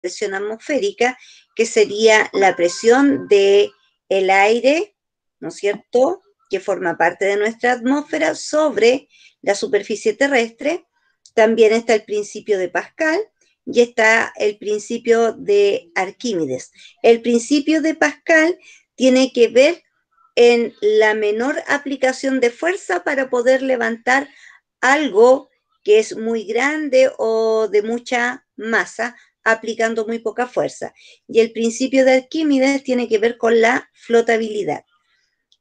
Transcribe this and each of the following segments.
presión atmosférica, que sería la presión del aire, ¿no es cierto?, que forma parte de nuestra atmósfera sobre la superficie terrestre. También está el principio de Pascal y está el principio de Arquímedes. El principio de Pascal tiene que ver en la menor aplicación de fuerza para poder levantar algo que es muy grande o de mucha masa, aplicando muy poca fuerza. Y el principio de Arquímedes tiene que ver con la flotabilidad.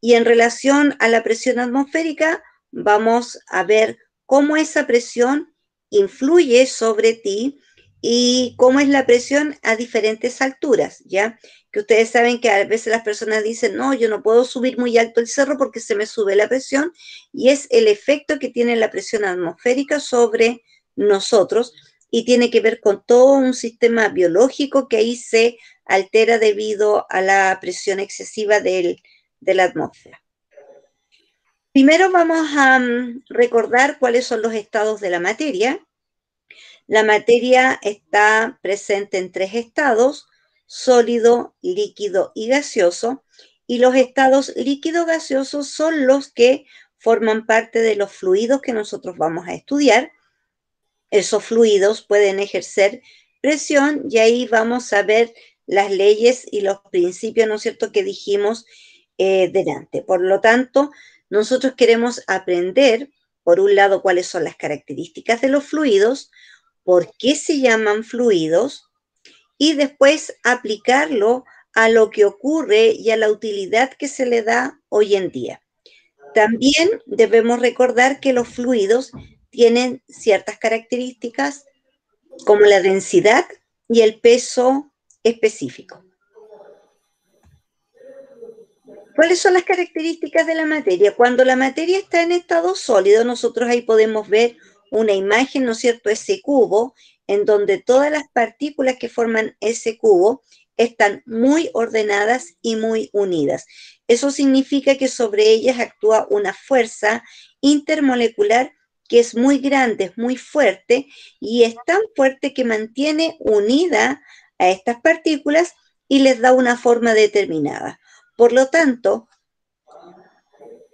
Y en relación a la presión atmosférica, vamos a ver cómo esa presión influye sobre ti y cómo es la presión a diferentes alturas, ¿ya? Que ustedes saben que a veces las personas dicen, no, yo no puedo subir muy alto el cerro porque se me sube la presión, y es el efecto que tiene la presión atmosférica sobre nosotros, y tiene que ver con todo un sistema biológico que ahí se altera debido a la presión excesiva de la atmósfera. Primero vamos a recordar cuáles son los estados de la materia. La materia está presente en 3 estados: sólido, líquido y gaseoso. Y los estados líquido-gaseosos son los que forman parte de los fluidos que nosotros vamos a estudiar. Esos fluidos pueden ejercer presión y ahí vamos a ver las leyes y los principios, ¿no es cierto?, que dijimos delante. Por lo tanto, nosotros queremos aprender, por un lado, cuáles son las características de los fluidos, por qué se llaman fluidos, y después aplicarlo a lo que ocurre y a la utilidad que se le da hoy en día. También debemos recordar que los fluidos tienen ciertas características como la densidad y el peso específico. ¿Cuáles son las características de la materia? Cuando la materia está en estado sólido, nosotros ahí podemos ver una imagen, ¿no es cierto?, ese cubo, en donde todas las partículas que forman ese cubo están muy ordenadas y muy unidas. Eso significa que sobre ellas actúa una fuerza intermolecular que es muy grande, es muy fuerte, y es tan fuerte que mantiene unida a estas partículas y les da una forma determinada. Por lo tanto,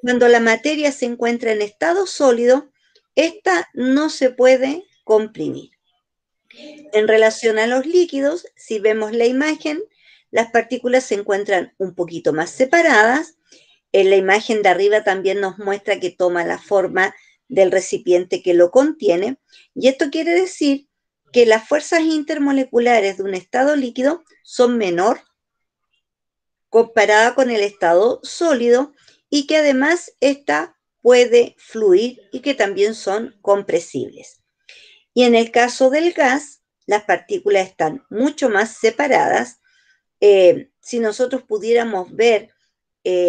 cuando la materia se encuentra en estado sólido, esta no se puede comprimir. En relación a los líquidos, si vemos la imagen, las partículas se encuentran un poquito más separadas. En la imagen de arriba también nos muestra que toma la forma del recipiente que lo contiene, y esto quiere decir que las fuerzas intermoleculares de un estado líquido son menor comparada con el estado sólido, y que además esta puede fluir y que también son compresibles. Y en el caso del gas, las partículas están mucho más separadas. Si nosotros pudiéramos ver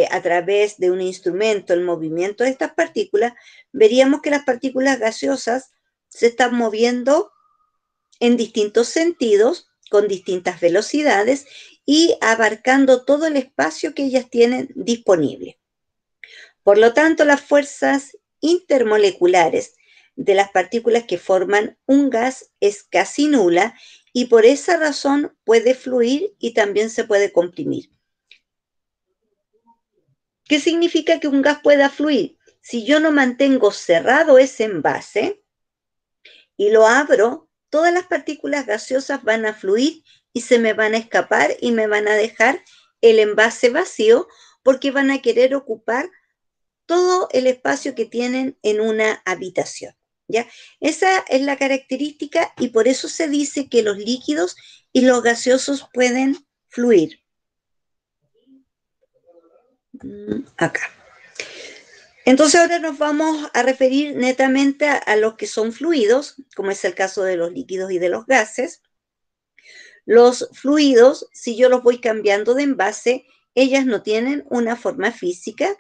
a través de un instrumento el movimiento de estas partículas, veríamos que las partículas gaseosas se están moviendo en distintos sentidos, con distintas velocidades y abarcando todo el espacio que ellas tienen disponible. Por lo tanto, las fuerzas intermoleculares de las partículas que forman un gas es casi nula, y por esa razón puede fluir y también se puede comprimir. ¿Qué significa que un gas pueda fluir? Si yo no mantengo cerrado ese envase y lo abro, todas las partículas gaseosas van a fluir y se me van a escapar y me van a dejar el envase vacío, porque van a querer ocupar todo el espacio que tienen en una habitación, ¿ya? Esa es la característica, y por eso se dice que los líquidos y los gaseosos pueden fluir. Acá. Entonces ahora nos vamos a referir netamente a los que son fluidos, como es el caso de los líquidos y de los gases. Los fluidos, si yo los voy cambiando de envase, ellas no tienen una forma física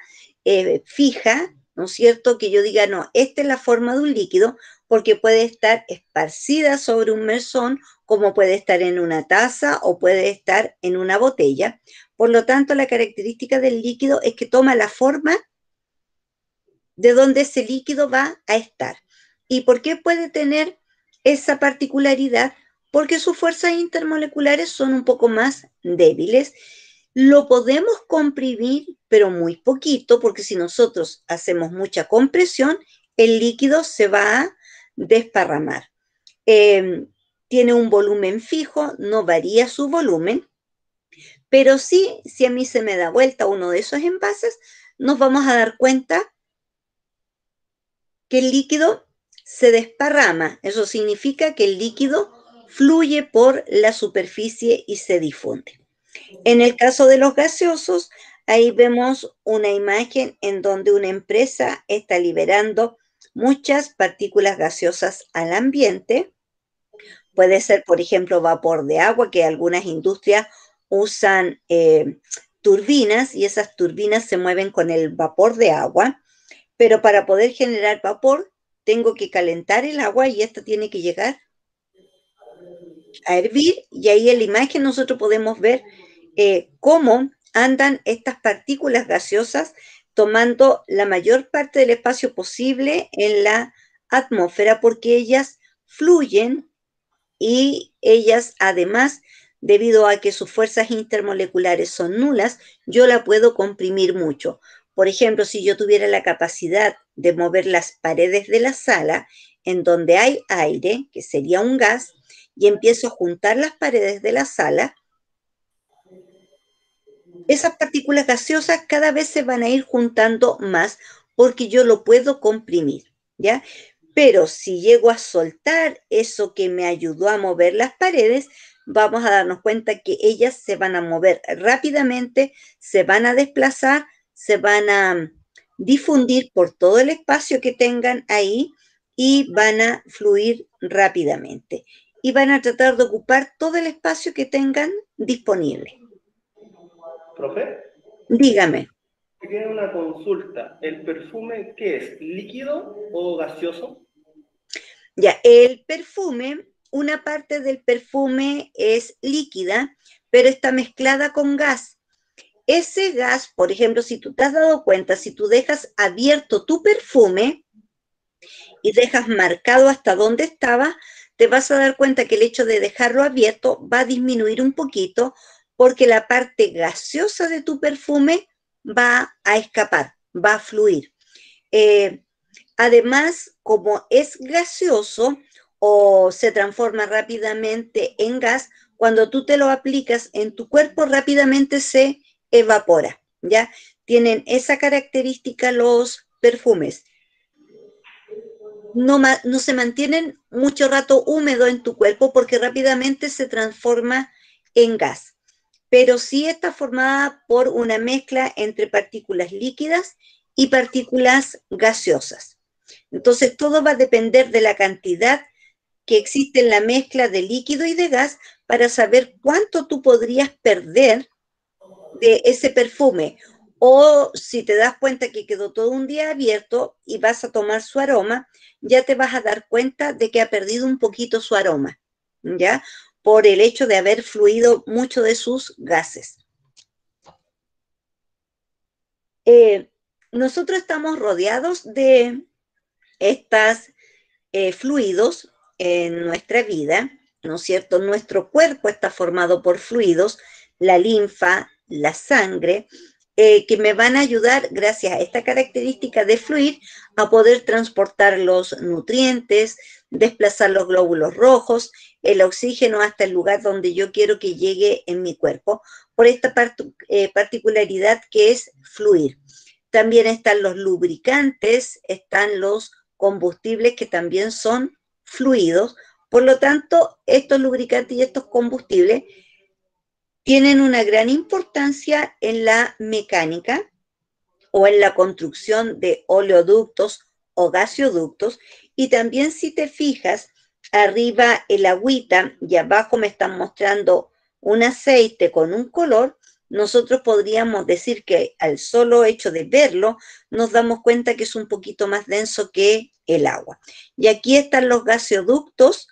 fija, ¿no es cierto? Que yo diga, no, esta es la forma de un líquido, porque puede estar esparcida sobre un mesón, como puede estar en una taza o puede estar en una botella. Por lo tanto, la característica del líquido es que toma la forma de donde ese líquido va a estar. ¿Y por qué puede tener esa particularidad? porque sus fuerzas intermoleculares son un poco más débiles. Lo podemos comprimir, pero muy poquito, porque si nosotros hacemos mucha compresión, el líquido se va a desparramar. Tiene un volumen fijo, no varía su volumen, pero sí, si a mí se me da vuelta uno de esos envases, nos vamos a dar cuenta que el líquido se desparrama. Eso significa que el líquido fluye por la superficie y se difunde. En el caso de los gaseosos, ahí vemos una imagen en donde una empresa está liberando muchas partículas gaseosas al ambiente. Puede ser, por ejemplo, vapor de agua, que algunas industrias usan turbinas y esas turbinas se mueven con el vapor de agua, pero para poder generar vapor tengo que calentar el agua y esta tiene que llegar a hervir y ahí en la imagen nosotros podemos ver cómo andan estas partículas gaseosas tomando la mayor parte del espacio posible en la atmósfera porque ellas fluyen y ellas además, debido a que sus fuerzas intermoleculares son nulas, yo la puedo comprimir mucho. Por ejemplo, si yo tuviera la capacidad de mover las paredes de la sala en donde hay aire, que sería un gas, y empiezo a juntar las paredes de la sala, esas partículas gaseosas cada vez se van a ir juntando más porque yo lo puedo comprimir, ¿ya? Pero si llego a soltar eso que me ayudó a mover las paredes, vamos a darnos cuenta que ellas se van a mover rápidamente, se van a desplazar, se van a difundir por todo el espacio que tengan ahí y van a fluir rápidamente. Y van a tratar de ocupar todo el espacio que tengan disponible. Profe, Dígame. tiene una consulta. ¿El perfume qué es? ¿Líquido o gaseoso? Ya, el perfume, una parte del perfume es líquida, pero está mezclada con gas. Ese gas, por ejemplo, si tú te has dado cuenta, si tú dejas abierto tu perfume y dejas marcado hasta dónde estaba, te vas a dar cuenta que el hecho de dejarlo abierto va a disminuir un poquito porque la parte gaseosa de tu perfume va a escapar, va a fluir. Eh, Además, como es gaseoso o se transforma rápidamente en gas, cuando tú te lo aplicas en tu cuerpo rápidamente se evapora, ¿ya? Tienen esa característica los perfumes. No se mantienen mucho rato húmedo en tu cuerpo porque rápidamente se transforma en gas, pero sí está formada por una mezcla entre partículas líquidas y partículas gaseosas. Entonces, todo va a depender de la cantidad que existe en la mezcla de líquido y de gas para saber cuánto tú podrías perder de ese perfume. O si te das cuenta que quedó todo un día abierto y vas a tomar su aroma, ya te vas a dar cuenta de que ha perdido un poquito su aroma, ¿ya? Por el hecho de haber fluido mucho de sus gases. Eh, Nosotros estamos rodeados de estos fluidos en nuestra vida, ¿no es cierto? Nuestro cuerpo está formado por fluidos, la linfa, la sangre, que me van a ayudar, gracias a esta característica de fluir, a poder transportar los nutrientes, desplazar los glóbulos rojos, el oxígeno hasta el lugar donde yo quiero que llegue en mi cuerpo, por esta particularidad que es fluir. También están los lubricantes, están los combustibles que también son fluidos. Por lo tanto, estos lubricantes y estos combustibles tienen una gran importancia en la mecánica o en la construcción de oleoductos o gasoductos. Y también si te fijas, arriba el agüita y abajo me están mostrando un aceite con un color, nosotros podríamos decir que al solo hecho de verlo nos damos cuenta que es un poquito más denso que el agua. Y aquí están los gasoductos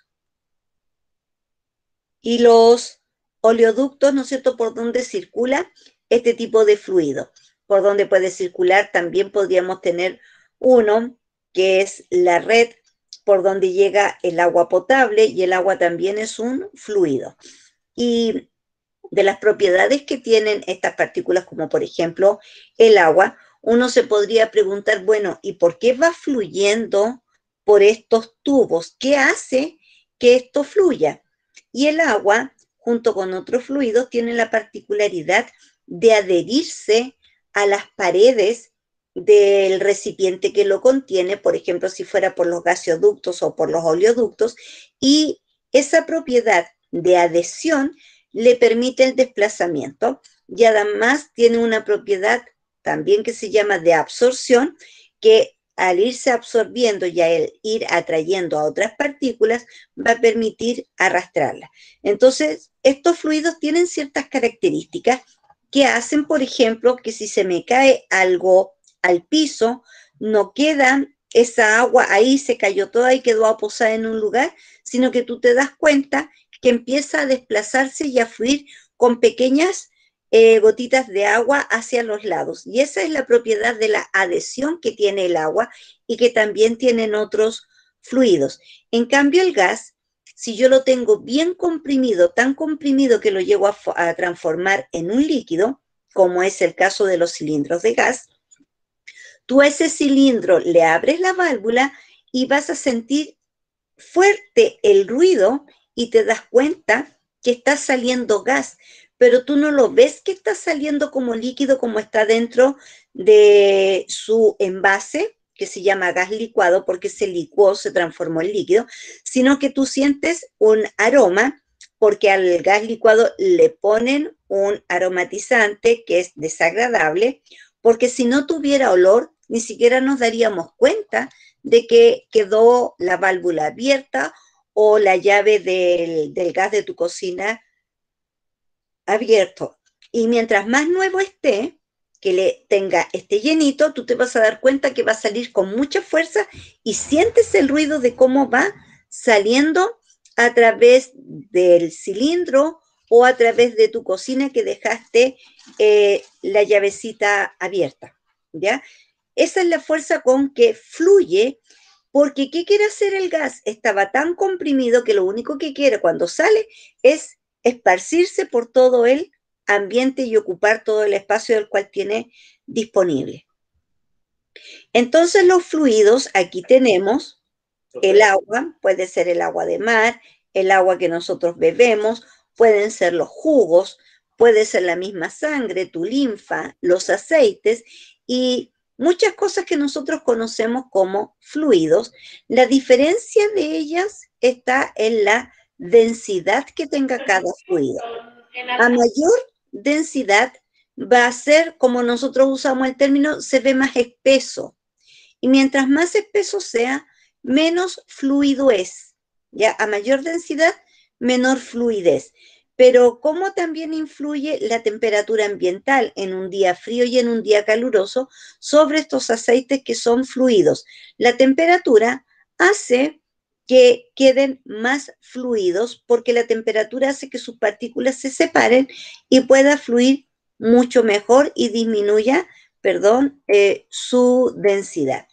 y los oleoductos, ¿no es cierto?, por donde circula este tipo de fluido. Por donde puede circular también podríamos tener uno que es la red por donde llega el agua potable, y el agua también es un fluido. Y de las propiedades que tienen estas partículas, como por ejemplo el agua, uno se podría preguntar, bueno, ¿y por qué va fluyendo por estos tubos? ¿Qué hace que esto fluya? Y el agua, junto con otros fluidos, tiene la particularidad de adherirse a las paredes del recipiente que lo contiene, por ejemplo, si fuera por los gaseoductos o por los oleoductos, y esa propiedad de adhesión le permite el desplazamiento, y además tiene una propiedad también que se llama de absorción, que al irse absorbiendo y al ir atrayendo a otras partículas, va a permitir arrastrarlas. Entonces, estos fluidos tienen ciertas características que hacen, por ejemplo, que si se me cae algo al piso, no queda esa agua ahí, se cayó toda y quedó aposada en un lugar, sino que tú te das cuenta que empieza a desplazarse y a fluir con pequeñas gotitas de agua hacia los lados. Y esa es la propiedad de la adhesión que tiene el agua y que también tienen otros fluidos. En cambio, el gas, si yo lo tengo bien comprimido, tan comprimido que lo llego a transformar en un líquido, como es el caso de los cilindros de gas, tú a ese cilindro le abres la válvula y vas a sentir fuerte el ruido y te das cuenta que está saliendo gas, pero tú no lo ves que está saliendo como líquido, como está dentro de su envase, que se llama gas licuado, porque se licuó, se transformó en líquido, sino que tú sientes un aroma, porque al gas licuado le ponen un aromatizante que es desagradable, porque si no tuviera olor, ni siquiera nos daríamos cuenta de que quedó la válvula abierta o la llave del gas de tu cocina abierto. Y mientras más nuevo esté, que le tenga este llenito, tú te vas a dar cuenta que va a salir con mucha fuerza y sientes el ruido de cómo va saliendo a través del cilindro o a través de tu cocina que dejaste la llavecita abierta, ¿ya? Esa es la fuerza con que fluye, porque ¿qué quiere hacer el gas? Estaba tan comprimido que lo único que quiere cuando sale es esparcirse por todo el ambiente y ocupar todo el espacio del cual tiene disponible. Entonces los fluidos, aquí tenemos el agua, puede ser el agua de mar, el agua que nosotros bebemos, pueden ser los jugos, puede ser la misma sangre, tu linfa, los aceites y muchas cosas que nosotros conocemos como fluidos. La diferencia de ellas está en la densidad que tenga cada fluido. A mayor densidad va a ser, como nosotros usamos el término, se ve más espeso. Y mientras más espeso sea, menos fluido es. ¿Ya? A mayor densidad, menor fluidez. Pero ¿cómo también influye la temperatura ambiental en un día frío y en un día caluroso sobre estos aceites que son fluidos? La temperatura hace que queden más fluidos porque la temperatura hace que sus partículas se separen y pueda fluir mucho mejor y disminuya, su densidad.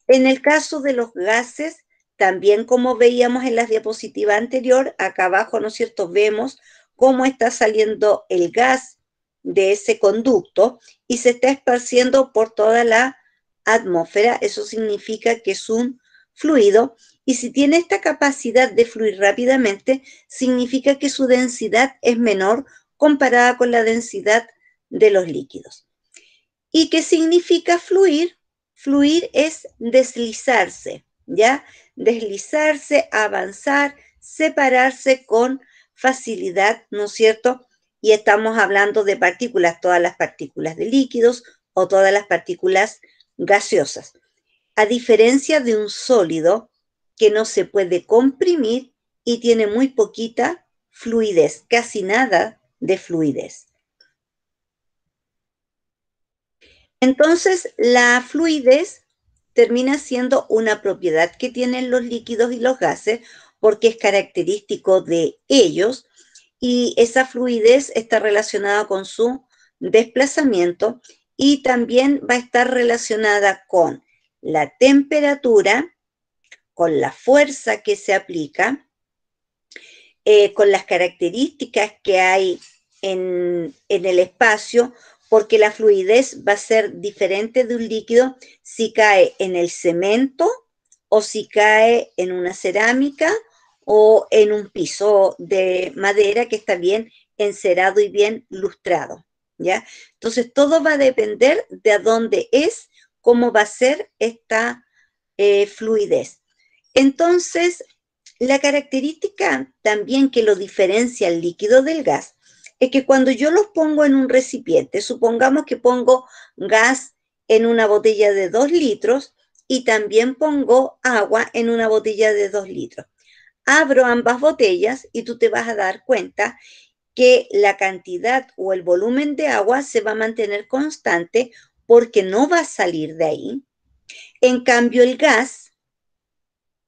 En el caso de los gases, también como veíamos en la diapositiva anterior, acá abajo, ¿no es cierto?, vemos cómo está saliendo el gas de ese conducto y se está esparciendo por toda la atmósfera. Eso significa que es un fluido y si tiene esta capacidad de fluir rápidamente, significa que su densidad es menor comparada con la densidad de los líquidos. ¿Y qué significa fluir? Fluir es deslizarse, ¿ya? Deslizarse, avanzar, separarse con facilidad, ¿no es cierto? Y estamos hablando de partículas, todas las partículas de líquidos o todas las partículas gaseosas. A diferencia de un sólido que no se puede comprimir y tiene muy poquita fluidez, casi nada de fluidez. Entonces, la fluidez termina siendo una propiedad que tienen los líquidos y los gases porque es característico de ellos y esa fluidez está relacionada con su desplazamiento y también va a estar relacionada con la temperatura, con la fuerza que se aplica, con las características que hay en el espacio, porque la fluidez va a ser diferente de un líquido si cae en el cemento o si cae en una cerámica o en un piso de madera que está bien encerado y bien lustrado, ¿ya? Entonces, todo va a depender de a dónde es, cómo va a ser esta fluidez. Entonces, la característica también que lo diferencia el líquido del gas es que cuando yo los pongo en un recipiente, supongamos que pongo gas en una botella de 2 litros y también pongo agua en una botella de 2 litros. Abro ambas botellas y tú te vas a dar cuenta que la cantidad o el volumen de agua se va a mantener constante porque no va a salir de ahí. En cambio, el gas,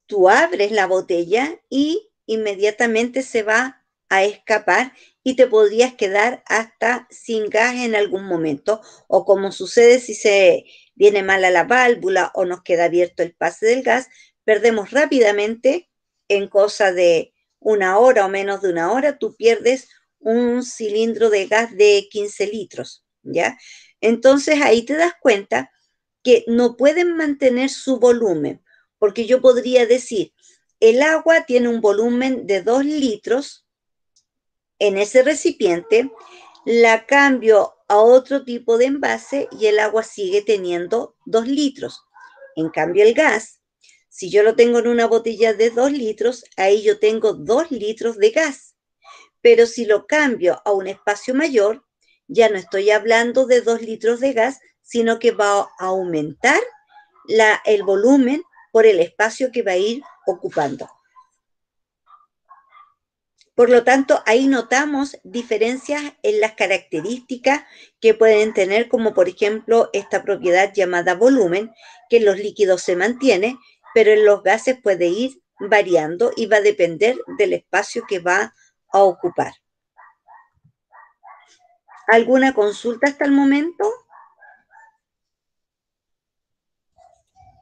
tú abres la botella y inmediatamente se va a escapar y te podrías quedar hasta sin gas en algún momento, o como sucede si se viene mal a la válvula o nos queda abierto el pase del gas, perdemos rápidamente, en cosa de una hora o menos de una hora, tú pierdes un cilindro de gas de 15 litros, ¿ya? Entonces ahí te das cuenta que no pueden mantener su volumen, porque yo podría decir, el agua tiene un volumen de 2 litros en ese recipiente, la cambio a otro tipo de envase y el agua sigue teniendo 2 litros. En cambio, el gas, si yo lo tengo en una botella de 2 litros, ahí yo tengo 2 litros de gas. Pero si lo cambio a un espacio mayor, ya no estoy hablando de 2 litros de gas, sino que va a aumentar el volumen por el espacio que va a ir ocupando. Por lo tanto, ahí notamos diferencias en las características que pueden tener, como por ejemplo esta propiedad llamada volumen, que en los líquidos se mantiene, pero en los gases puede ir variando y va a depender del espacio que va a ocupar. ¿Alguna consulta hasta el momento?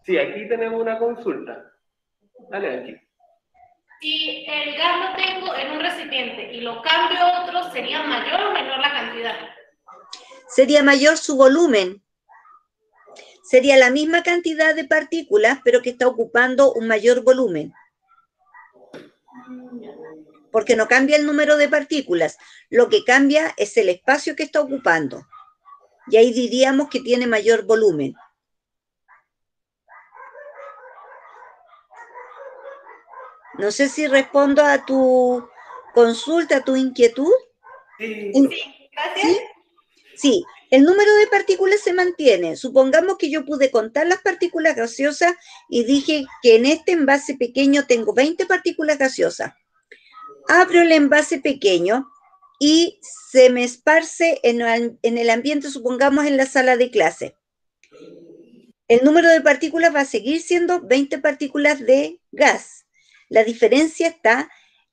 Sí, aquí tenemos una consulta. Dale, Angie. Si el gas lo tengo en un recipiente y lo cambio a otro, ¿sería mayor o menor la cantidad? Sería mayor su volumen. Sería la misma cantidad de partículas, pero que está ocupando un mayor volumen. Porque no cambia el número de partículas. Lo que cambia es el espacio que está ocupando. Y ahí diríamos que tiene mayor volumen. No sé si respondo a tu consulta, a tu inquietud. Sí, gracias. ¿Sí? Sí, el número de partículas se mantiene. Supongamos que yo pude contar las partículas gaseosas y dije que en este envase pequeño tengo 20 partículas gaseosas. Abro el envase pequeño y se me esparce en el ambiente, supongamos en la sala de clase. El número de partículas va a seguir siendo 20 partículas de gas. La diferencia está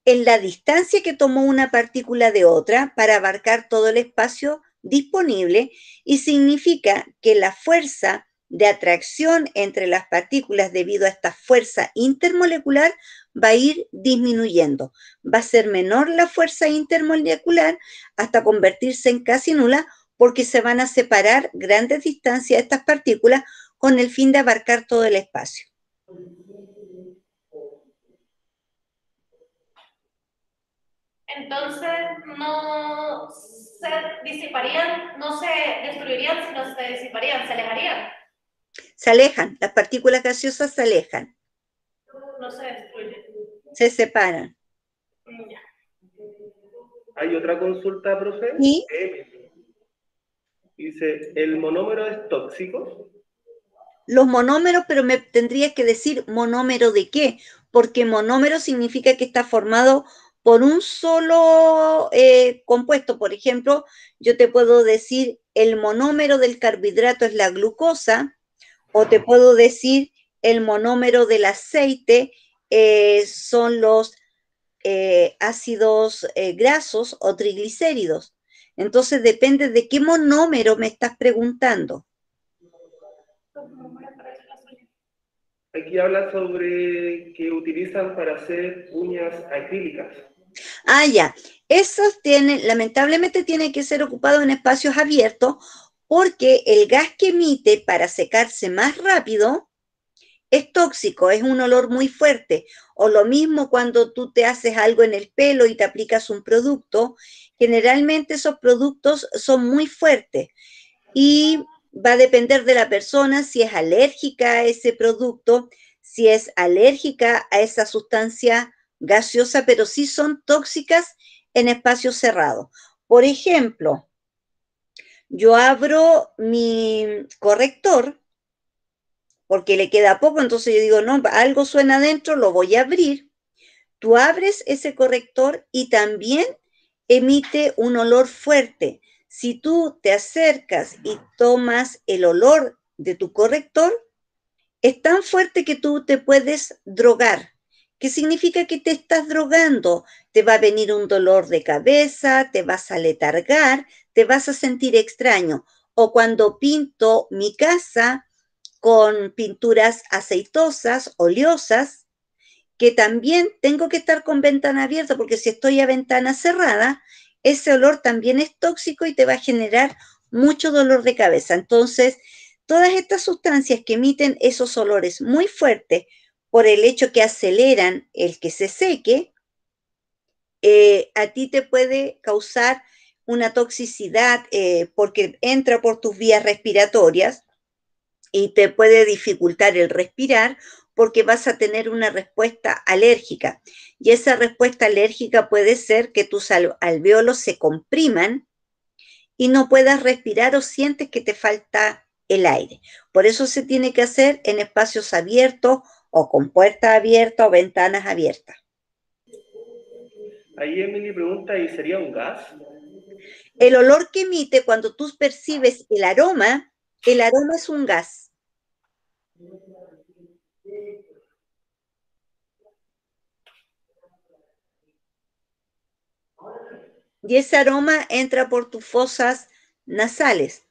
en la distancia que tomó una partícula de otra para abarcar todo el espacio disponible y significa que la fuerza de atracción entre las partículas debido a esta fuerza intermolecular va a ir disminuyendo. Va a ser menor la fuerza intermolecular hasta convertirse en casi nula porque se van a separar grandes distancias de estas partículas con el fin de abarcar todo el espacio. Entonces, no se disiparían, no se destruirían, sino se disiparían, se alejarían. Se alejan, las partículas gaseosas se alejan. No se destruyen. Se separan. Ya. ¿Hay otra consulta, profe? ¿Y? Dice, ¿el monómero es tóxico? Los monómeros, pero me tendrías que decir monómero de qué, porque monómero significa que está formado por un solo compuesto. Por ejemplo, yo te puedo decir el monómero del carbohidrato es la glucosa, o te puedo decir el monómero del aceite son los ácidos grasos o triglicéridos. Entonces depende de qué monómero me estás preguntando. Aquí habla sobre que utilizan para hacer uñas acrílicas. Ah, ya. Esos tienen, lamentablemente tienen que ser ocupados en espacios abiertos porque el gas que emite para secarse más rápido es tóxico, es un olor muy fuerte. O lo mismo cuando tú te haces algo en el pelo y te aplicas un producto, generalmente esos productos son muy fuertes y va a depender de la persona si es alérgica a ese producto, si es alérgica a esa sustancia gaseosa, pero sí son tóxicas en espacios cerrados. Por ejemplo, yo abro mi corrector porque le queda poco, entonces yo digo, no, algo suena adentro, lo voy a abrir. Tú abres ese corrector y también emite un olor fuerte. Si tú te acercas y tomas el olor de tu corrector, es tan fuerte que tú te puedes drogar. ¿Qué significa que te estás drogando? Te va a venir un dolor de cabeza, te vas a letargar, te vas a sentir extraño. O cuando pinto mi casa con pinturas aceitosas, oleosas, que también tengo que estar con ventana abierta, porque si estoy a ventana cerrada, ese olor también es tóxico y te va a generar mucho dolor de cabeza. Entonces, todas estas sustancias que emiten esos olores muy fuertes por el hecho que aceleran el que se seque, a ti te puede causar una toxicidad porque entra por tus vías respiratorias y te puede dificultar el respirar porque vas a tener una respuesta alérgica. Y esa respuesta alérgica puede ser que tus alvéolos se compriman y no puedas respirar o sientes que te falta el aire. Por eso se tiene que hacer en espacios abiertos o con puertas abiertas o ventanas abiertas. Ahí Emily pregunta, ¿y sería un gas? El olor que emite cuando tú percibes el aroma es un gas. Y ese aroma entra por tus fosas nasales.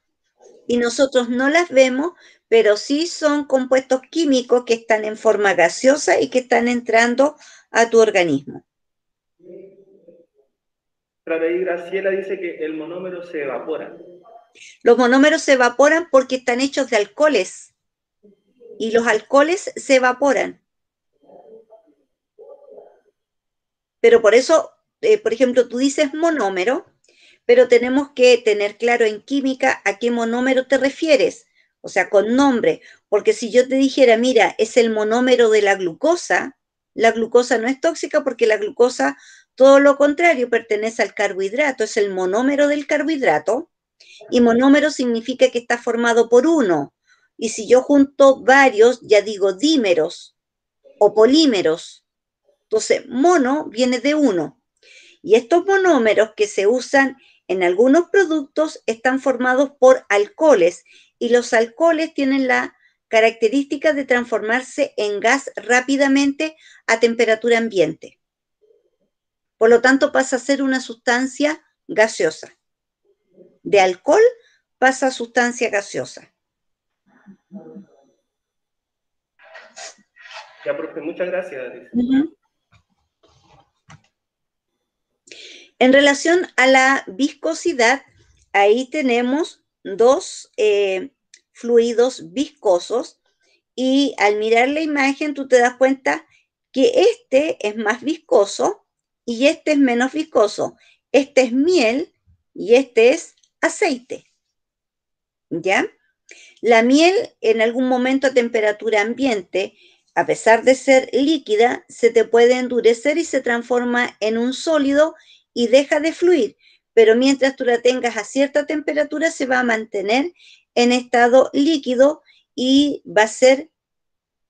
Y nosotros no las vemos, pero sí son compuestos químicos que están en forma gaseosa y que están entrando a tu organismo. Claro, ahí Graciela dice que el monómero se evapora. Los monómeros se evaporan porque están hechos de alcoholes y los alcoholes se evaporan. Pero por eso, por ejemplo, tú dices monómero, pero tenemos que tener claro en química a qué monómero te refieres, o sea, con nombre, porque si yo te dijera, mira, es el monómero de la glucosa no es tóxica porque la glucosa, todo lo contrario, pertenece al carbohidrato, es el monómero del carbohidrato, y monómero significa que está formado por uno, y si yo junto varios, ya digo dímeros o polímeros, entonces mono viene de uno, y estos monómeros que se usan en algunos productos están formados por alcoholes y los alcoholes tienen la característica de transformarse en gas rápidamente a temperatura ambiente. Por lo tanto, pasa a ser una sustancia gaseosa. De alcohol pasa a sustancia gaseosa. Ya, profe, muchas gracias. En relación a la viscosidad, ahí tenemos dos fluidos viscosos y al mirar la imagen tú te das cuenta que este es más viscoso y este es menos viscoso. Este es miel y este es aceite. ¿Ya? La miel en algún momento a temperatura ambiente, a pesar de ser líquida, se te puede endurecer y se transforma en un sólido y deja de fluir, pero mientras tú la tengas a cierta temperatura se va a mantener en estado líquido y va a ser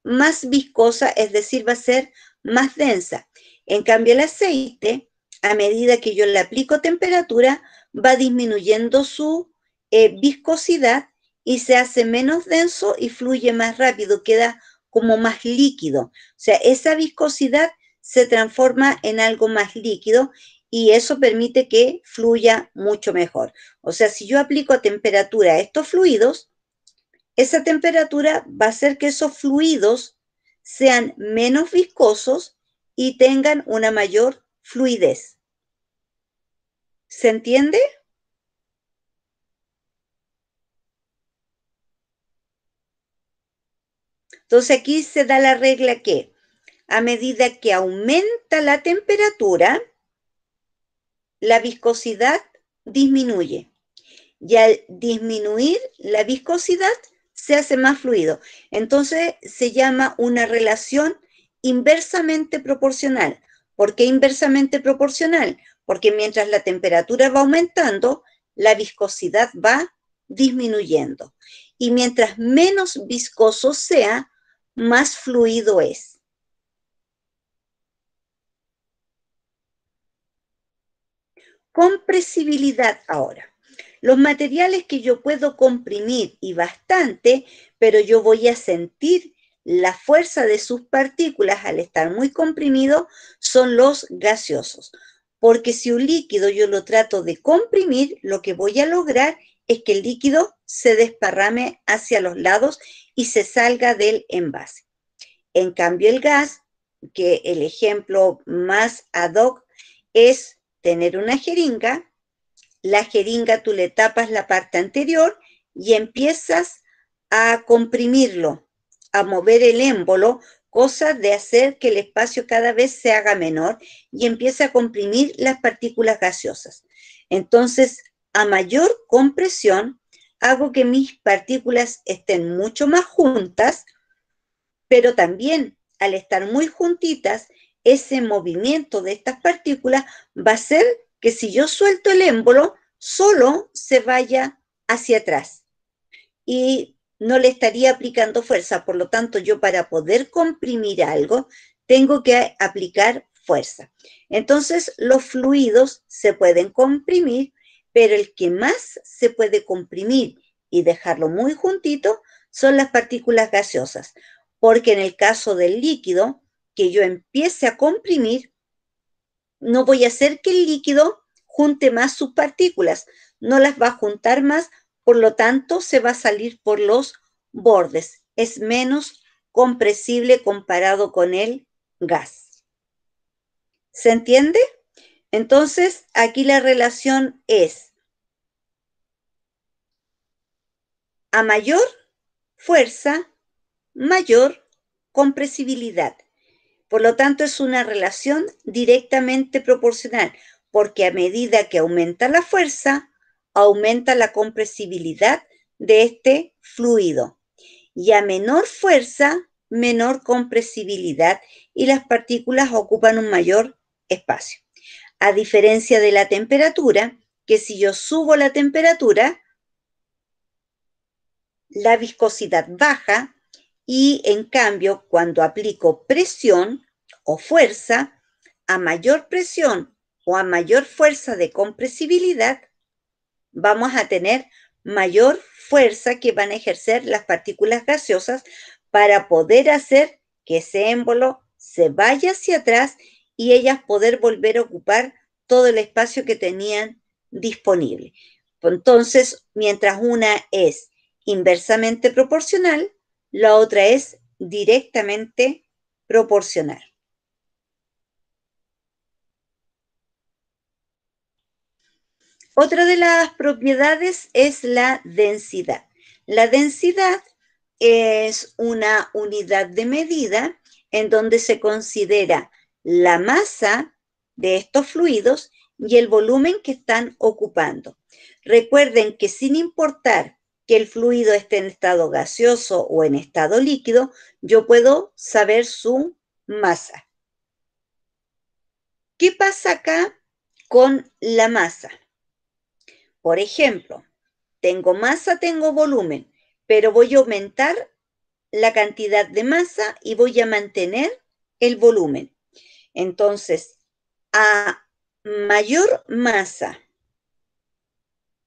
más viscosa, es decir, va a ser más densa. En cambio, el aceite, a medida que yo le aplico temperatura, va disminuyendo su viscosidad y se hace menos denso y fluye más rápido, queda como más líquido. O sea, esa viscosidad se transforma en algo más líquido y eso permite que fluya mucho mejor. O sea, si yo aplico a temperatura estos fluidos, esa temperatura va a hacer que esos fluidos sean menos viscosos y tengan una mayor fluidez. ¿Se entiende? Entonces aquí se da la regla que a medida que aumenta la temperatura, la viscosidad disminuye. Y al disminuir la viscosidad, se hace más fluido. Entonces se llama una relación inversamente proporcional. ¿Por qué inversamente proporcional? Porque mientras la temperatura va aumentando, la viscosidad va disminuyendo. Y mientras menos viscoso sea, más fluido es. Compresibilidad ahora. Los materiales que yo puedo comprimir y bastante, pero yo voy a sentir la fuerza de sus partículas al estar muy comprimido, son los gaseosos. Porque si un líquido yo lo trato de comprimir, lo que voy a lograr es que el líquido se desparrame hacia los lados y se salga del envase. En cambio, el gas, que el ejemplo más ad hoc es tener una jeringa. La jeringa tú le tapas la parte anterior y empiezas a comprimirlo, a mover el émbolo, cosa de hacer que el espacio cada vez se haga menor y empieza a comprimir las partículas gaseosas. Entonces, a mayor compresión, hago que mis partículas estén mucho más juntas, pero también al estar muy juntitas, ese movimiento de estas partículas va a hacer que si yo suelto el émbolo, solo se vaya hacia atrás y no le estaría aplicando fuerza. Por lo tanto, yo para poder comprimir algo, tengo que aplicar fuerza. Entonces, los fluidos se pueden comprimir, pero el que más se puede comprimir y dejarlo muy juntito son las partículas gaseosas, porque en el caso del líquido, que yo empiece a comprimir, no voy a hacer que el líquido junte más sus partículas, no las va a juntar más, por lo tanto se va a salir por los bordes. Es menos compresible comparado con el gas. ¿Se entiende? Entonces, aquí la relación es a mayor fuerza, mayor compresibilidad. Por lo tanto, es una relación directamente proporcional, porque a medida que aumenta la fuerza, aumenta la compresibilidad de este fluido. Y a menor fuerza, menor compresibilidad y las partículas ocupan un mayor espacio. A diferencia de la temperatura, que si yo subo la temperatura, la viscosidad baja y en cambio cuando aplico presión o fuerza, a mayor presión o a mayor fuerza de compresibilidad, vamos a tener mayor fuerza que van a ejercer las partículas gaseosas para poder hacer que ese émbolo se vaya hacia atrás y ellas poder volver a ocupar todo el espacio que tenían disponible. Entonces, mientras una es inversamente proporcional, la otra es directamente proporcional. Otra de las propiedades es la densidad. La densidad es una unidad de medida en donde se considera la masa de estos fluidos y el volumen que están ocupando. Recuerden que sin importar que el fluido esté en estado gaseoso o en estado líquido, yo puedo saber su masa. ¿Qué pasa acá con la masa? Por ejemplo, tengo masa, tengo volumen, pero voy a aumentar la cantidad de masa y voy a mantener el volumen. Entonces, a mayor masa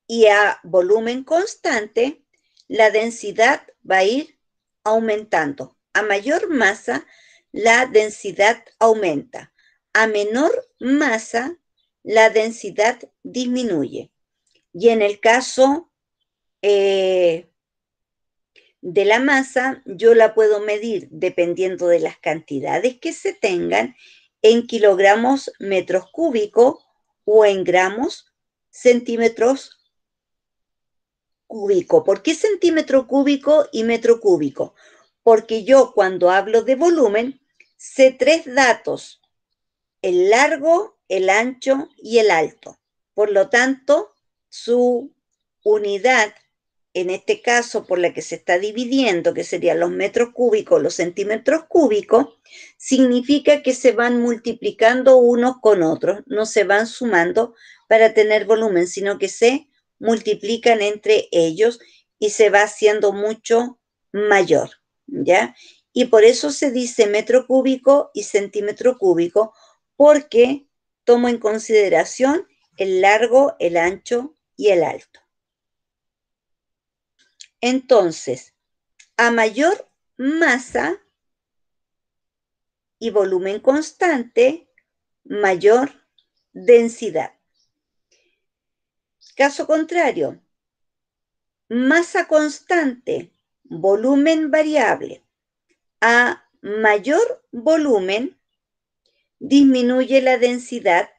y a volumen constante, la densidad va a ir aumentando. A mayor masa, la densidad aumenta. A menor masa, la densidad disminuye. Y en el caso de la masa yo la puedo medir dependiendo de las cantidades que se tengan en kilogramos metros cúbicos o en gramos centímetros cúbicos. ¿Por qué centímetro cúbico y metro cúbico? Porque yo cuando hablo de volumen sé tres datos: el largo, el ancho y el alto. Por lo tanto, su unidad, en este caso por la que se está dividiendo, que serían los metros cúbicos, los centímetros cúbicos, significa que se van multiplicando unos con otros, no se van sumando para tener volumen, sino que se multiplican entre ellos y se va haciendo mucho mayor, ¿ya? Y por eso se dice metro cúbico y centímetro cúbico, porque tomo en consideración el largo, el ancho y el alto. Entonces, a mayor masa y volumen constante, mayor densidad. Caso contrario, masa constante, volumen variable. A mayor volumen, disminuye la densidad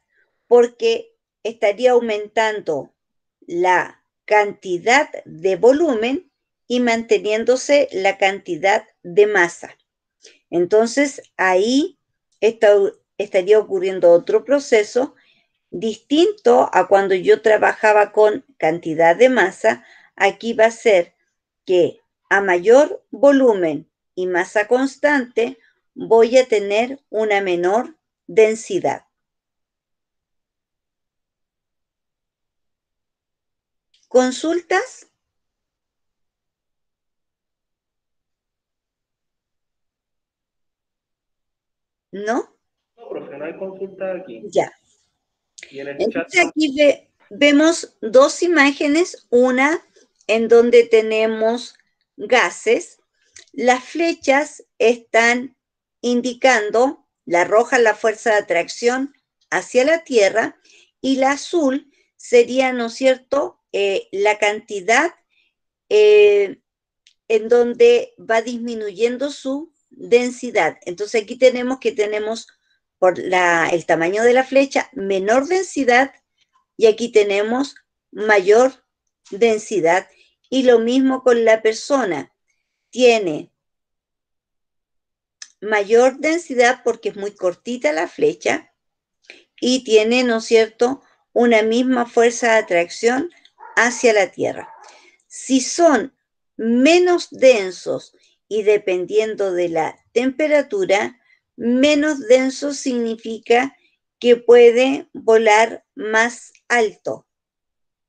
porque estaría aumentando la cantidad de volumen y manteniéndose la cantidad de masa. Entonces, ahí estaría ocurriendo otro proceso distinto a cuando yo trabajaba con cantidad de masa. Aquí va a ser que a mayor volumen y masa constante voy a tener una menor densidad. ¿Consultas? ¿No? No, profe, no hay consulta aquí. Ya. Y en el chat Entonces aquí vemos dos imágenes, una en donde tenemos gases. Las flechas están indicando, la roja la fuerza de atracción hacia la Tierra y la azul sería, ¿no es cierto?, la cantidad en donde va disminuyendo su densidad. Entonces aquí tenemos que tenemos por el tamaño de la flecha menor densidad y aquí tenemos mayor densidad. Y lo mismo con la persona. Tiene mayor densidad porque es muy cortita la flecha y tiene, ¿no es cierto?, una misma fuerza de atracción hacia la Tierra. Si son menos densos y dependiendo de la temperatura, menos denso significa que puede volar más alto.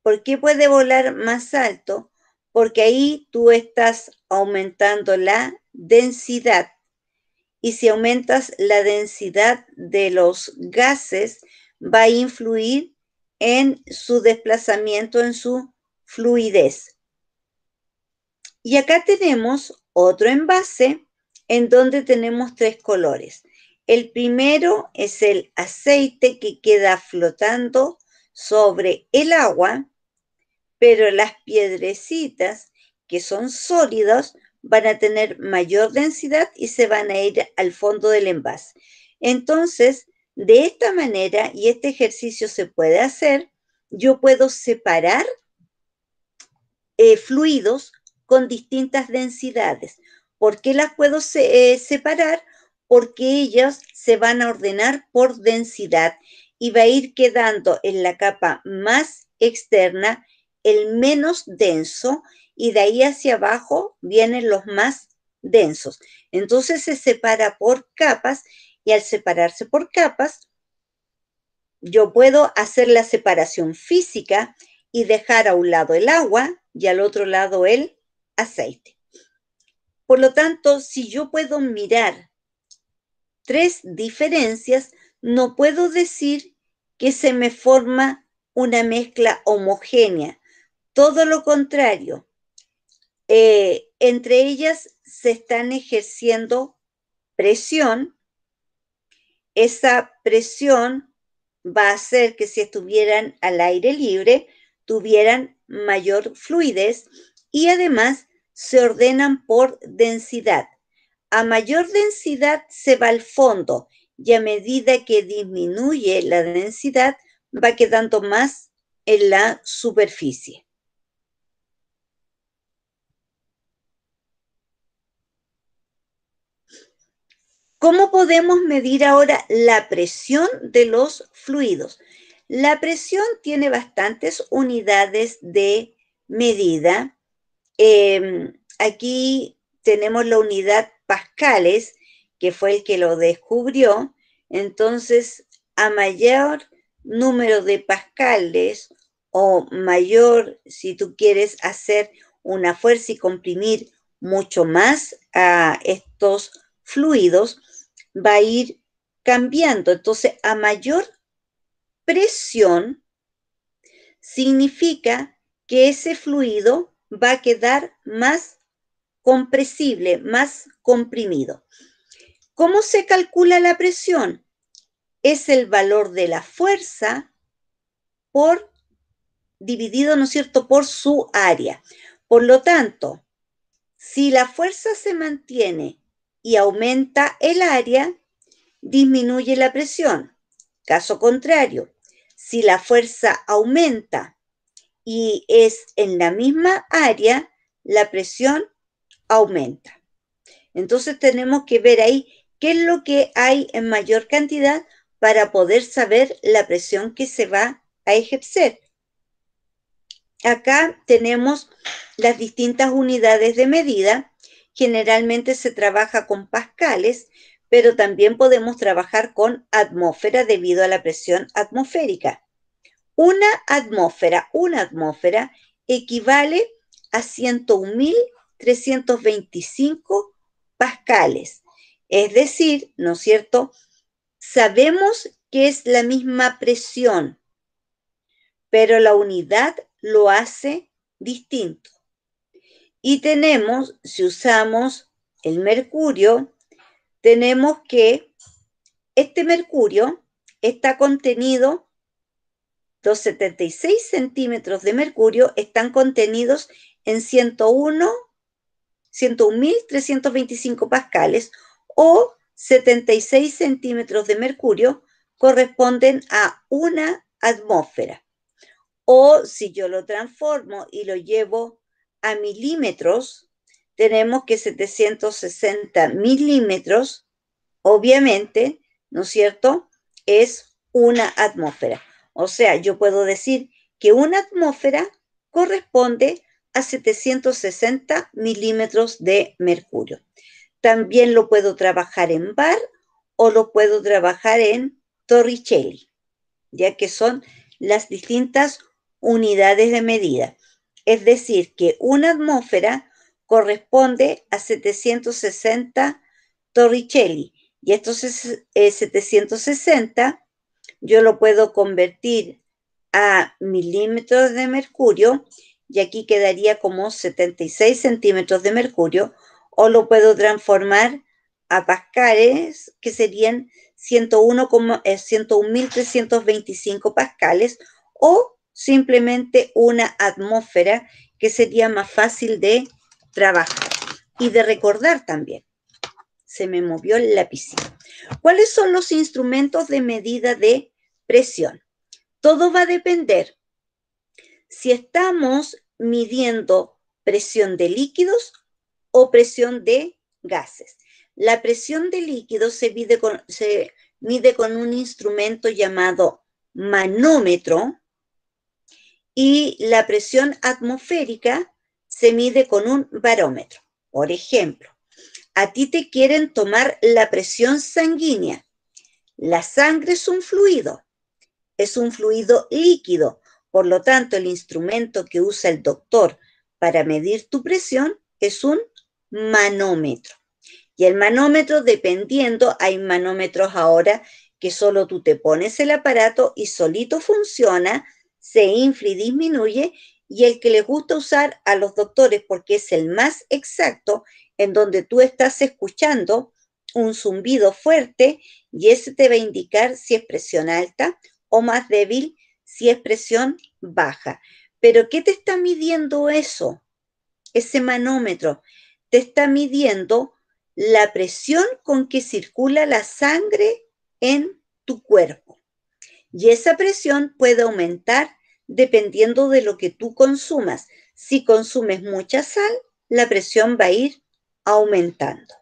¿Por qué puede volar más alto? Porque ahí tú estás aumentando la densidad. Y si aumentas la densidad de los gases, va a influir en su desplazamiento, en su fluidez. Y acá tenemos otro envase en donde tenemos tres colores. El primero es el aceite que queda flotando sobre el agua, pero las piedrecitas que son sólidos van a tener mayor densidad y se van a ir al fondo del envase. Entonces, de esta manera, y este ejercicio se puede hacer, yo puedo separar fluidos con distintas densidades. ¿Por qué las puedo separar? Porque ellas se van a ordenar por densidad y va a ir quedando en la capa más externa el menos denso y de ahí hacia abajo vienen los más densos. Entonces se separa por capas y al separarse por capas, yo puedo hacer la separación física y dejar a un lado el agua y al otro lado el aceite. Por lo tanto, si yo puedo mirar tres diferencias, no puedo decir que se me forma una mezcla homogénea. Todo lo contrario, entre ellas se están ejerciendo presión. Esa presión va a hacer que si estuvieran al aire libre, tuvieran mayor fluidez y además se ordenan por densidad. A mayor densidad se va al fondo y a medida que disminuye la densidad va quedando más en la superficie. ¿Cómo podemos medir ahora la presión de los fluidos? La presión tiene bastantes unidades de medida. Aquí tenemos la unidad pascales, que fue el que lo descubrió. Entonces, a mayor número de pascales o mayor, si tú quieres hacer una fuerza y comprimir mucho más a estos fluidos, va a ir cambiando. Entonces, a mayor presión significa que ese fluido va a quedar más compresible, más comprimido. ¿Cómo se calcula la presión? Es el valor de la fuerza por dividido, ¿no es cierto?, por su área. Por lo tanto, si la fuerza se mantiene y aumenta el área, disminuye la presión. Caso contrario, si la fuerza aumenta y es en la misma área, la presión aumenta. Entonces tenemos que ver ahí qué es lo que hay en mayor cantidad para poder saber la presión que se va a ejercer. Acá tenemos las distintas unidades de medida. Generalmente se trabaja con pascales, pero también podemos trabajar con atmósfera debido a la presión atmosférica. Una atmósfera equivale a 101.325 pascales. Es decir, ¿no es cierto? Sabemos que es la misma presión, pero la unidad lo hace distinto. Y tenemos, si usamos el mercurio, tenemos que este mercurio está contenido, los 76 centímetros de mercurio están contenidos en 101.325 pascales, o 76 centímetros de mercurio corresponden a una atmósfera. O si yo lo transformo y lo llevo a milímetros, tenemos que 760 milímetros, obviamente, ¿no es cierto?, es una atmósfera. O sea, yo puedo decir que una atmósfera corresponde a 760 milímetros de mercurio. También lo puedo trabajar en bar o lo puedo trabajar en torricelli, ya que son las distintas unidades de medida. Es decir, que una atmósfera corresponde a 760 torricelli, y estos 760 yo lo puedo convertir a milímetros de mercurio, y aquí quedaría como 76 centímetros de mercurio, o lo puedo transformar a pascales, que serían 101.325 pascales, o simplemente una atmósfera, que sería más fácil de trabajar y de recordar también. Se me movió el lapicito. ¿Cuáles son los instrumentos de medida de presión? Todo va a depender. Si estamos midiendo presión de líquidos o presión de gases. La presión de líquidos se mide con un instrumento llamado manómetro, y la presión atmosférica se mide con un barómetro. Por ejemplo, a ti te quieren tomar la presión sanguínea. La sangre es un fluido líquido. Por lo tanto, el instrumento que usa el doctor para medir tu presión es un manómetro. Y el manómetro, dependiendo, hay manómetros ahora que solo tú te pones el aparato y solito funciona, se infla y disminuye, y el que les gusta usar a los doctores porque es el más exacto, en donde tú estás escuchando un zumbido fuerte y ese te va a indicar si es presión alta, o más débil si es presión baja. ¿Pero qué te está midiendo eso? ese manómetro te está midiendo la presión con que circula la sangre en tu cuerpo. Y esa presión puede aumentar dependiendo de lo que tú consumas. Si consumes mucha sal, la presión va a ir aumentando.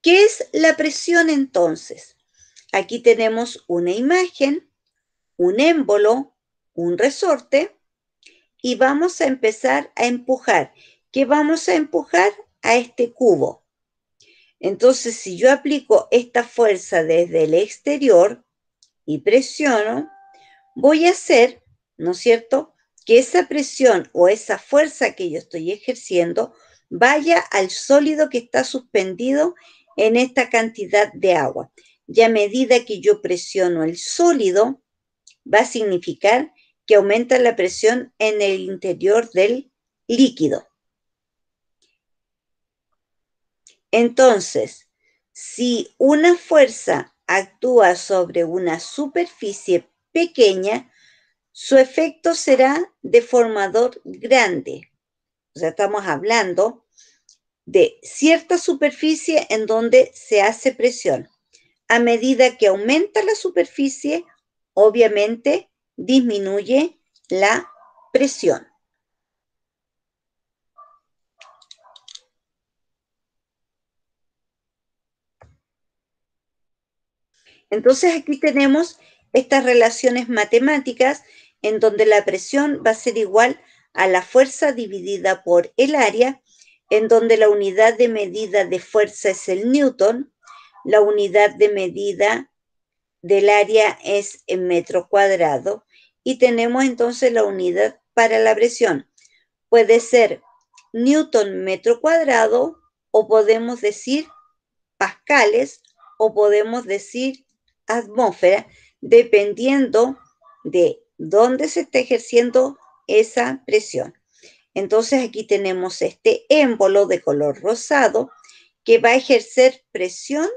¿Qué es la presión entonces? Aquí tenemos una imagen, un émbolo, un resorte y vamos a empezar a empujar. ¿Qué vamos a empujar? A este cubo. Entonces, si yo aplico esta fuerza desde el exterior y presiono, voy a hacer, ¿no es cierto?, que esa presión o esa fuerza que yo estoy ejerciendo vaya al sólido que está suspendido en esta cantidad de agua. Y a medida que yo presiono el sólido, va a significar que aumenta la presión en el interior del líquido. Entonces, si una fuerza actúa sobre una superficie pequeña, su efecto será deformador grande. O sea, estamos hablando de cierta superficie en donde se hace presión. A medida que aumenta la superficie, obviamente disminuye la presión. Entonces aquí tenemos estas relaciones matemáticas en donde la presión va a ser igual a la fuerza dividida por el área, en donde la unidad de medida de fuerza es el newton, la unidad de medida del área es en metro cuadrado y tenemos entonces la unidad para la presión. Puede ser newton metro cuadrado o podemos decir pascales o podemos decir atmósfera, dependiendo de dónde se está ejerciendo esa presión. Entonces aquí tenemos este émbolo de color rosado que va a ejercer presión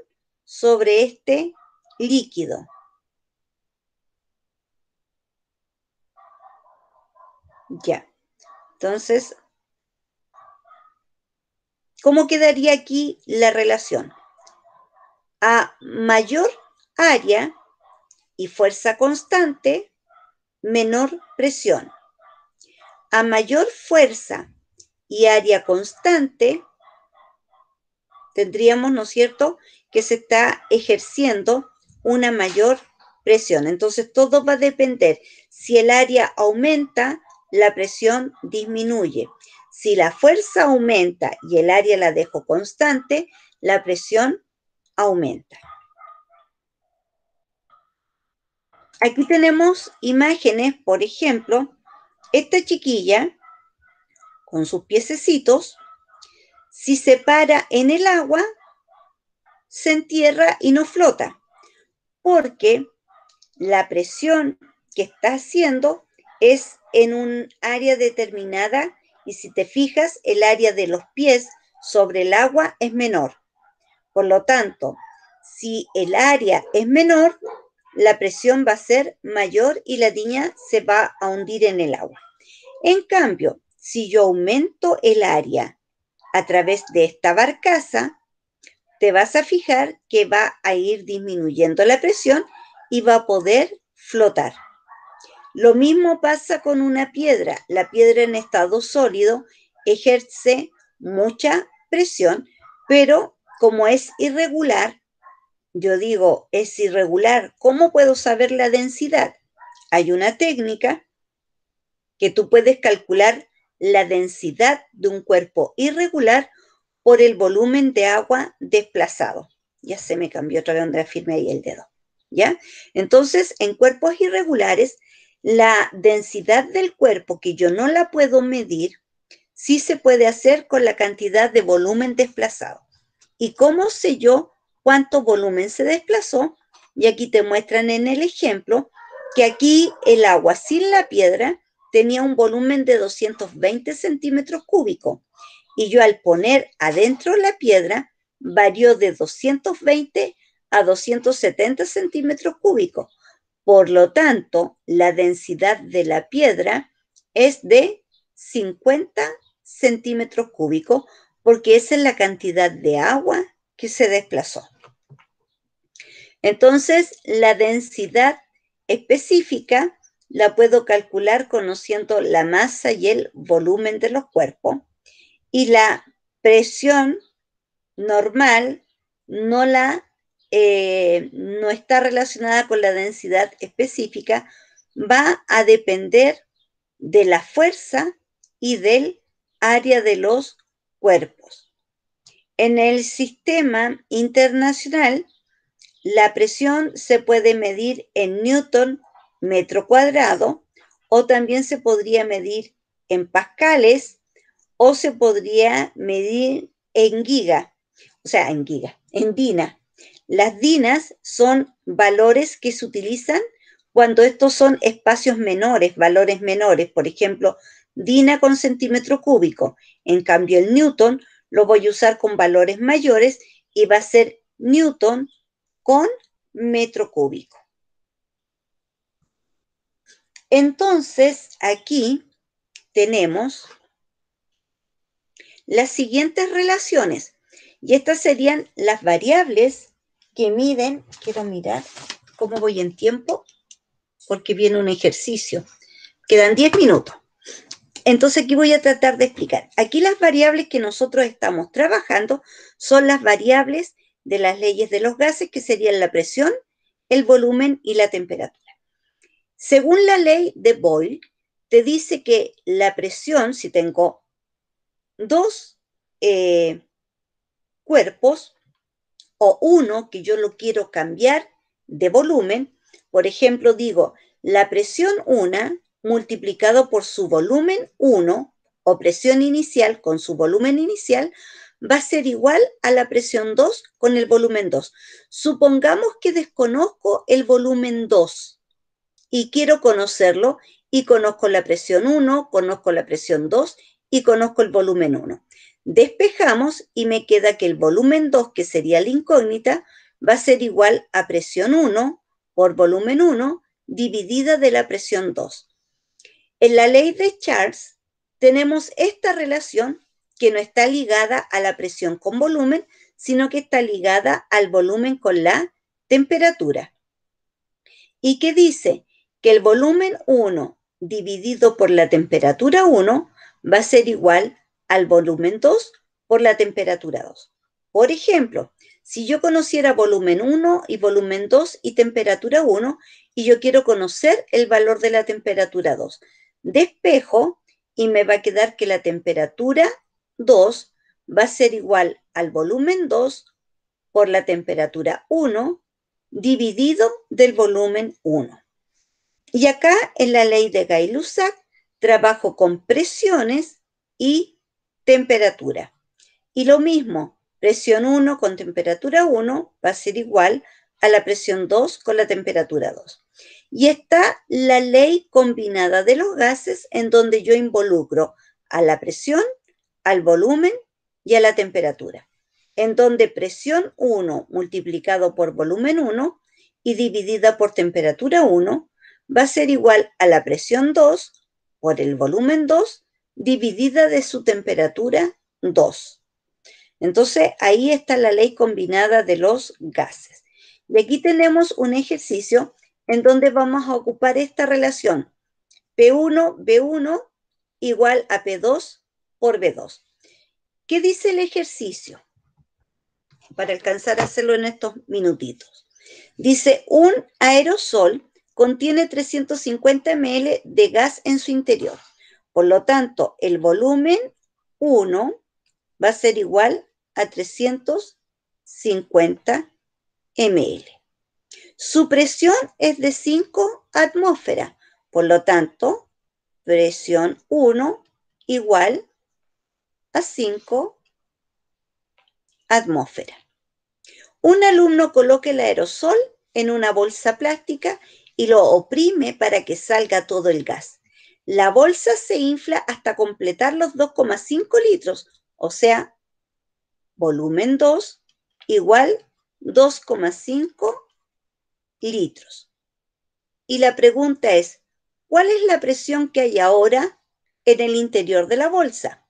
sobre este líquido. Ya, entonces, ¿cómo quedaría aquí la relación? A mayor área y fuerza constante, menor presión. A mayor fuerza y área constante, tendríamos, ¿no es cierto?, que se está ejerciendo una mayor presión. Entonces, todo va a depender. Si el área aumenta, la presión disminuye. Si la fuerza aumenta y el área la dejo constante, la presión aumenta. Aquí tenemos imágenes, por ejemplo, esta chiquilla con sus piececitos, si se para en el agua, se entierra y no flota, porque la presión que está haciendo es en un área determinada y si te fijas, el área de los pies sobre el agua es menor. Por lo tanto, si el área es menor, la presión va a ser mayor y la niña se va a hundir en el agua. En cambio, si yo aumento el área a través de esta barcaza, te vas a fijar que va a ir disminuyendo la presión y va a poder flotar. Lo mismo pasa con una piedra. La piedra en estado sólido ejerce mucha presión, pero como es irregular, yo digo, es irregular, ¿cómo puedo saber la densidad? Hay una técnica que tú puedes calcular la densidad de un cuerpo irregular por el volumen de agua desplazado. Ya se me cambió otra vez donde firme ahí el dedo. ¿Ya? Entonces, en cuerpos irregulares, la densidad del cuerpo, que yo no la puedo medir, sí se puede hacer con la cantidad de volumen desplazado. ¿Y cómo sé yo cuánto volumen se desplazó? Y aquí te muestran en el ejemplo que aquí el agua sin la piedra tenía un volumen de 220 centímetros cúbicos. Y yo al poner adentro la piedra, varió de 220 a 270 centímetros cúbicos. Por lo tanto, la densidad de la piedra es de 50 centímetros cúbicos, porque esa es la cantidad de agua que se desplazó. Entonces, la densidad específica la puedo calcular conociendo la masa y el volumen de los cuerpos, y la presión normal no está relacionada con la densidad específica, va a depender de la fuerza y del área de los cuerpos. En el sistema internacional, la presión se puede medir en newton metro cuadrado, o también se podría medir en pascales, o se podría medir en en DINA. Las DINAs son valores que se utilizan cuando estos son espacios menores, valores menores. Por ejemplo, DINA con centímetro cúbico. En cambio, el newton lo voy a usar con valores mayores y va a ser newton con metro cúbico. Entonces, aquí tenemos las siguientes relaciones, y estas serían las variables que miden. Quiero mirar cómo voy en tiempo, porque viene un ejercicio. Quedan 10 minutos. Entonces aquí voy a tratar de explicar. Aquí las variables que nosotros estamos trabajando son las variables de las leyes de los gases, que serían la presión, el volumen y la temperatura. Según la ley de Boyle, te dice que la presión, si tengo dos cuerpos, o uno que yo lo quiero cambiar de volumen, por ejemplo, digo, la presión 1 multiplicado por su volumen 1, o presión inicial con su volumen inicial, va a ser igual a la presión 2 con el volumen 2. Supongamos que desconozco el volumen 2 y quiero conocerlo, y conozco la presión 1, conozco la presión 2 y conozco el volumen 1. Despejamos y me queda que el volumen 2, que sería la incógnita, va a ser igual a presión 1 por volumen 1 dividida de la presión 2. En la ley de Charles tenemos esta relación que no está ligada a la presión con volumen, sino que está ligada al volumen con la temperatura. Y que dice que el volumen 1 dividido por la temperatura 1 va a ser igual al volumen 2 por la temperatura 2. Por ejemplo, si yo conociera volumen 1 y volumen 2 y temperatura 1, y yo quiero conocer el valor de la temperatura 2, despejo y me va a quedar que la temperatura 2 va a ser igual al volumen 2 por la temperatura 1 dividido del volumen 1. Y acá en la ley de Gay-Lussac trabajo con presiones y temperatura. Y lo mismo, presión 1 con temperatura 1 va a ser igual a la presión 2 con la temperatura 2. Y está la ley combinada de los gases, en donde yo involucro a la presión, al volumen y a la temperatura, en donde presión 1 multiplicado por volumen 1 y dividida por temperatura 1 va a ser igual a la presión 2 por el volumen 2 dividida de su temperatura 2. Entonces, ahí está la ley combinada de los gases. Y aquí tenemos un ejercicio en donde vamos a ocupar esta relación. P1, igual a P2 por B2. ¿Qué dice el ejercicio? Para alcanzar a hacerlo en estos minutitos. Dice, un aerosol contiene 350 ml de gas en su interior. Por lo tanto, el volumen 1 va a ser igual a 350 ml. Su presión es de 5 atmósferas. Por lo tanto, presión 1 igual a 5 atmósferas. Un alumno coloca el aerosol en una bolsa plástica y lo oprime para que salga todo el gas. La bolsa se infla hasta completar los 2,5 litros, o sea, volumen 2 igual 2,5 litros. y la pregunta es, ¿cuál es la presión que hay ahora en el interior de la bolsa?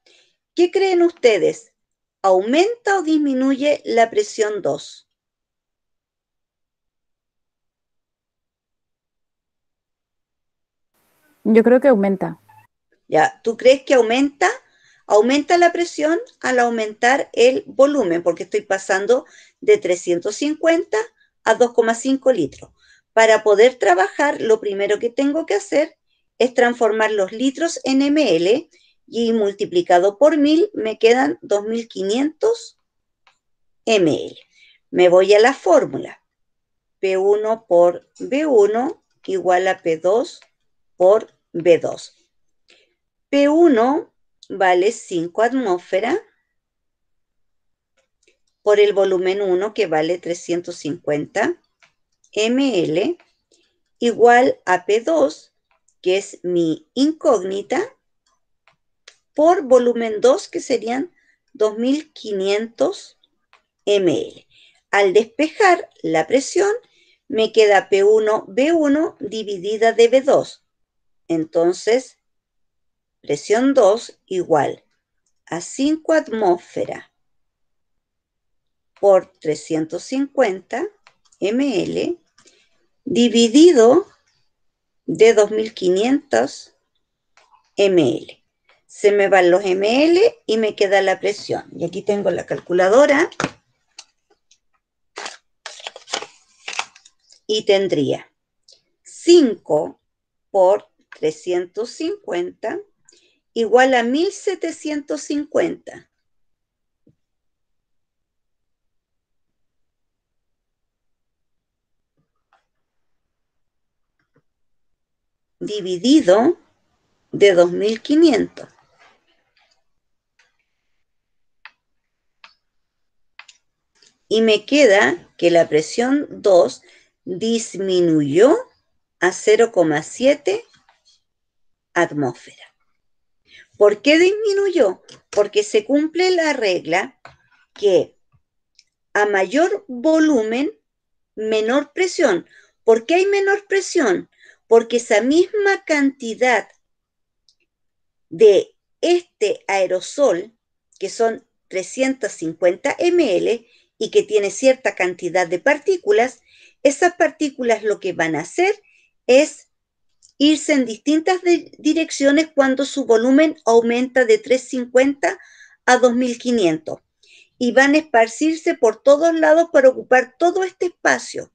¿Qué creen ustedes? ¿Aumenta o disminuye la presión 2? Yo creo que aumenta. ¿Ya? ¿Tú crees que aumenta? Aumenta la presión al aumentar el volumen, porque estoy pasando de 350 a 2,5 litros. Para poder trabajar, lo primero que tengo que hacer es transformar los litros en ml y multiplicado por 1000 me quedan 2500 ml. Me voy a la fórmula. P1 por B1 igual a P2 por B2. P1 vale 5 atmósferas por el volumen 1 que vale 350 ml igual a P2, que es mi incógnita, por volumen 2 que serían 2500 ml. Al despejar la presión me queda P1 B1 dividida de B2. Entonces, presión 2 igual a 5 atmósferas por 350 ml dividido de 2500 ml. Se me van los ml y me queda la presión. Y aquí tengo la calculadora y tendría 5 por 350 igual a 1750. Dividido de 2500. Y me queda que la presión 2 disminuyó a 0,7 atmósferas. ¿Por qué disminuyó? Porque se cumple la regla que a mayor volumen, menor presión. ¿Por qué hay menor presión? Porque esa misma cantidad de este aerosol, que son 350 ml y que tiene cierta cantidad de partículas, esas partículas lo que van a hacer es irse en distintas direcciones cuando su volumen aumenta de 350 a 2500 y van a esparcirse por todos lados para ocupar todo este espacio.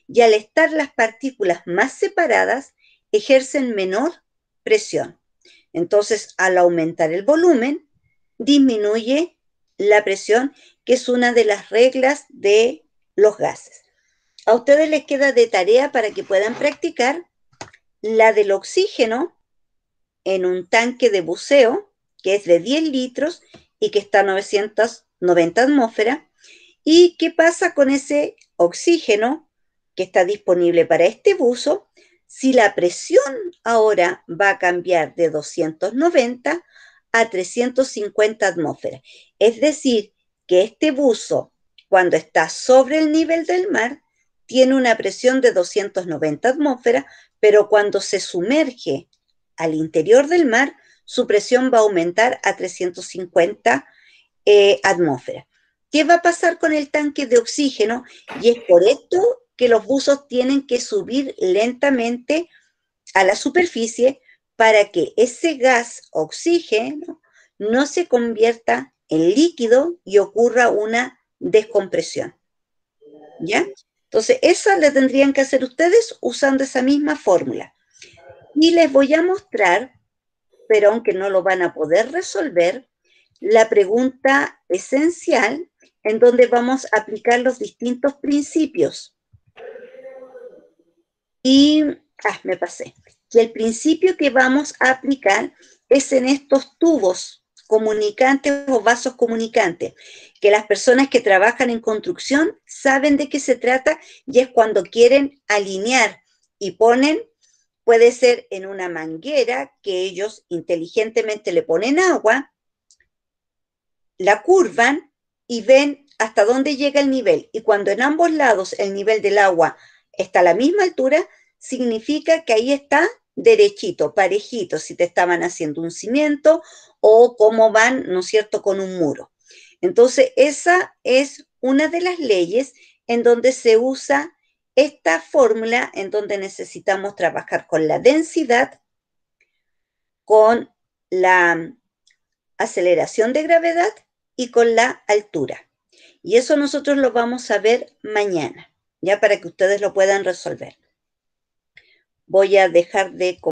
Y al estar las partículas más separadas, ejercen menor presión. Entonces, al aumentar el volumen, disminuye la presión, que es una de las reglas de los gases. A ustedes les queda de tarea para que puedan practicar la del oxígeno en un tanque de buceo, que es de 10 litros y que está a 990 atmósferas. ¿Y qué pasa con ese oxígeno que está disponible para este buzo si la presión ahora va a cambiar de 290 a 350 atmósferas? Es decir, que este buzo, cuando está sobre el nivel del mar, tiene una presión de 290 atmósferas, pero cuando se sumerge al interior del mar, su presión va a aumentar a 350 atmósferas. ¿Qué va a pasar con el tanque de oxígeno? Y es por esto que los buzos tienen que subir lentamente a la superficie para que ese gas oxígeno no se convierta en líquido y ocurra una descompresión. ¿Ya? Entonces, esa la tendrían que hacer ustedes usando esa misma fórmula. Y les voy a mostrar, pero aunque no lo van a poder resolver, la pregunta esencial en donde vamos a aplicar los distintos principios. Y, me pasé. Y el principio que vamos a aplicar es en estos tubos comunicantes o vasos comunicantes, que las personas que trabajan en construcción saben de qué se trata, y es cuando quieren alinear y ponen, puede ser en una manguera que ellos inteligentemente le ponen agua, la curvan y ven hasta dónde llega el nivel. Y cuando en ambos lados el nivel del agua está a la misma altura, significa que ahí está derechito, parejito, si te estaban haciendo un cimiento o cómo van, ¿no es cierto?, con un muro. Entonces, esa es una de las leyes en donde se usa esta fórmula, en donde necesitamos trabajar con la densidad, con la aceleración de gravedad y con la altura. Y eso nosotros lo vamos a ver mañana, ya para que ustedes lo puedan resolver. Voy a dejar de